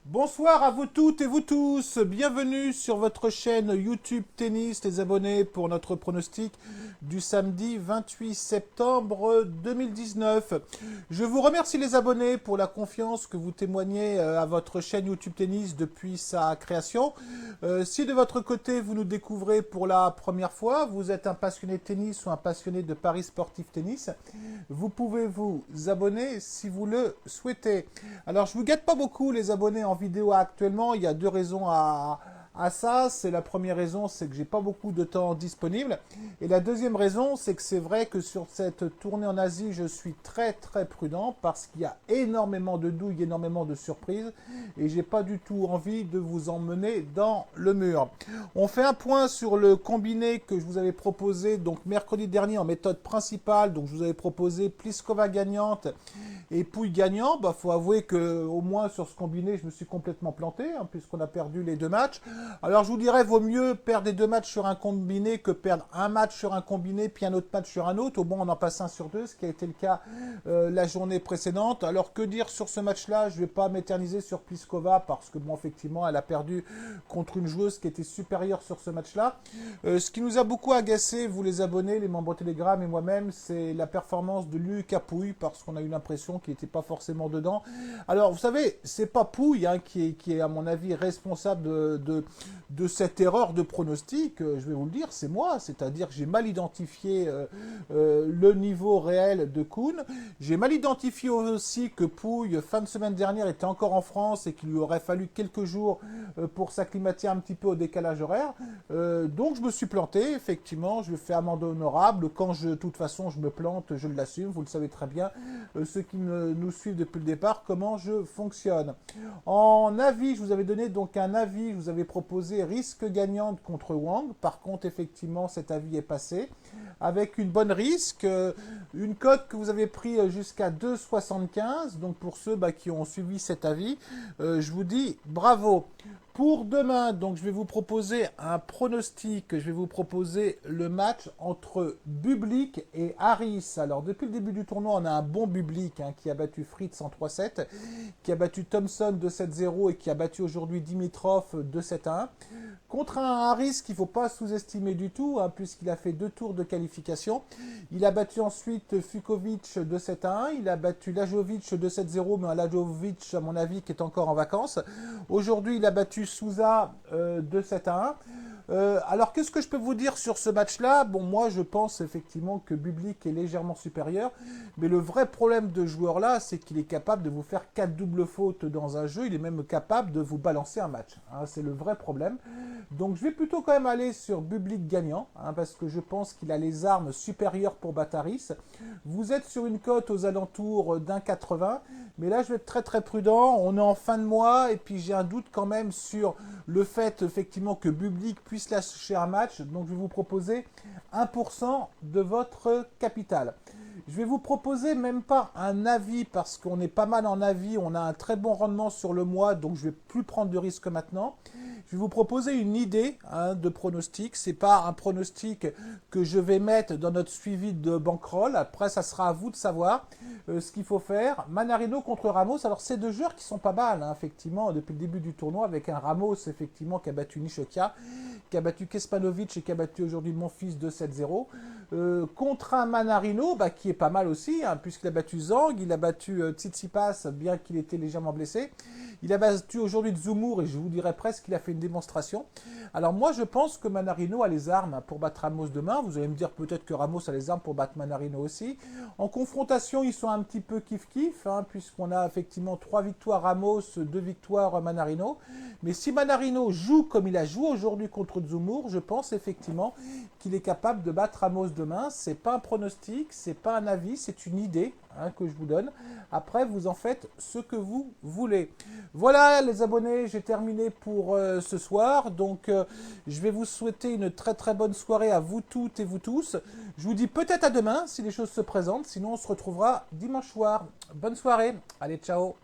Bonsoir à vous toutes et vous tous, bienvenue sur votre chaîne YouTube Tennis, les abonnés pour notre pronostic du samedi 28 septembre 2019. Je vous remercie les abonnés pour la confiance que vous témoignez à votre chaîne YouTube Tennis depuis sa création. Si de votre côté vous nous découvrez pour la première fois, vous êtes un passionné de tennis ou un passionné de paris sportif tennis, vous pouvez vous abonner si vous le souhaitez. Alors je vous gâte pas beaucoup les abonnés en vidéo actuellement, il y a deux raisons à ça. C'est la première raison, c'est que j'ai pas beaucoup de temps disponible. Et la deuxième raison, c'est que c'est vrai que sur cette tournée en Asie, je suis très prudent parce qu'il y a énormément de douilles, énormément de surprises. Et j'ai pas du tout envie de vous emmener dans le mur. On fait un point sur le combiné que je vous avais proposé donc mercredi dernier en méthode principale. Donc je vous avais proposé Pliskova gagnante et Pouille gagnant. Bah, faut avouer que au moins sur ce combiné, je me suis complètement planté hein, puisqu'on a perdu les deux matchs. Alors je vous dirais, vaut mieux perdre les deux matchs sur un combiné que perdre un match sur un combiné puis un autre match sur un autre. Au moins on en passe un sur deux, ce qui a été le cas la journée précédente. Alors que dire sur ce match-là? Je ne vais pas m'éterniser sur Pliskova parce que bon effectivement elle a perdu contre une joueuse qui était supérieure sur ce match-là. Ce qui nous a beaucoup agacé, vous les abonnés, les membres Telegram et moi-même, c'est la performance de Lucas Pouille parce qu'on a eu l'impression qu'il n'était pas forcément dedans. Alors vous savez, c'est pas Pouille hein, qui est à mon avis responsable de cette erreur de pronostic, je vais vous le dire, c'est moi, c'est-à-dire que j'ai mal identifié le niveau réel de Kuhn, j'ai mal identifié aussi que Pouille, fin de semaine dernière, était encore en France et qu'il lui aurait fallu quelques jours pour s'acclimater un petit peu au décalage horaire, donc je me suis planté, effectivement, je fais amende honorable, quand de toute façon je me plante, je l'assume, vous le savez très bien, ceux qui nous suivent depuis le départ, comment je fonctionne. En avis, je vous avais donné donc un avis, je vous avais proposé risque gagnante contre Wang. Par contre, effectivement, cet avis est passé. Avec une bonne risque, une cote que vous avez pris jusqu'à 2,75. Donc pour ceux qui ont suivi cet avis, je vous dis bravo. Pour demain, donc je vais vous proposer un pronostic, je vais vous proposer le match entre Bublik et Harris. Alors depuis le début du tournoi, on a un bon Bublik hein, qui a battu Fritz en 3-7, qui a battu Thompson 2-7-0 et qui a battu aujourd'hui Dimitrov 2-7-1. Contre un Harris qu'il ne faut pas sous-estimer du tout, hein, puisqu'il a fait 2 tours de qualification. Il a battu ensuite Fukovic 2-7-1, il a battu Lajovic 2-7-0, mais un Lajovic, à mon avis, qui est encore en vacances. Aujourd'hui, il a battu Souza 2-7-1. Alors, qu'est-ce que je peux vous dire sur ce match-là? Bon, moi, je pense effectivement que Bublik est légèrement supérieur, mais le vrai problème de ce joueur-là, c'est qu'il est capable de vous faire 4 doubles fautes dans un jeu, il est même capable de vous balancer un match. Hein, c'est le vrai problème. Donc, je vais plutôt quand même aller sur Bublik gagnant, hein, parce que je pense qu'il a les armes supérieures pour Bataris. Vous êtes sur une cote aux alentours d'1,80, mais là, je vais être très prudent. On est en fin de mois, et puis j'ai un doute quand même sur le fait, effectivement, que Bublik puisse lâcher un match. Donc, je vais vous proposer 1% de votre capital. Je vais vous proposer même pas un avis parce qu'on est pas mal en avis, on a un très bon rendement sur le mois, donc je vais plus prendre de risques maintenant. Je vais vous proposer une idée hein, de pronostic. C'est pas un pronostic que je vais mettre dans notre suivi de bankroll. Après, ça sera à vous de savoir ce qu'il faut faire. Manarino contre Ramos. Alors, c'est deux joueurs qui sont pas mal, hein, effectivement, depuis le début du tournoi, avec un Ramos, effectivement, qui a battu Nishoka, qui a battu Kespanovic et qui a battu aujourd'hui Monfils 2-7-0. Contre un Manarino, qui est pas mal aussi, hein, puisqu'il a battu Zhang, il a battu Tsitsipas, bien qu'il était légèrement blessé. Il a battu aujourd'hui Zoumour et je vous dirais presque qu'il a fait une démonstration. Alors moi je pense que Manarino a les armes pour battre Ramos demain. Vous allez me dire peut-être que Ramos a les armes pour battre Manarino aussi. En confrontation ils sont un petit peu kiff-kiff hein, puisqu'on a effectivement 3 victoires Ramos, 2 victoires Manarino. Mais si Manarino joue comme il a joué aujourd'hui contre Zoumour, je pense effectivement qu'il est capable de battre Ramos demain. C'est pas un pronostic, c'est pas un avis, c'est une idée hein, que je vous donne. Après vous en faites ce que vous voulez. Voilà les abonnés, j'ai terminé pour ce soir. Donc je vais vous souhaiter une très bonne soirée à vous toutes et vous tous. Je vous dis peut-être à demain si les choses se présentent. Sinon on se retrouvera dimanche soir. Bonne soirée. Allez, ciao.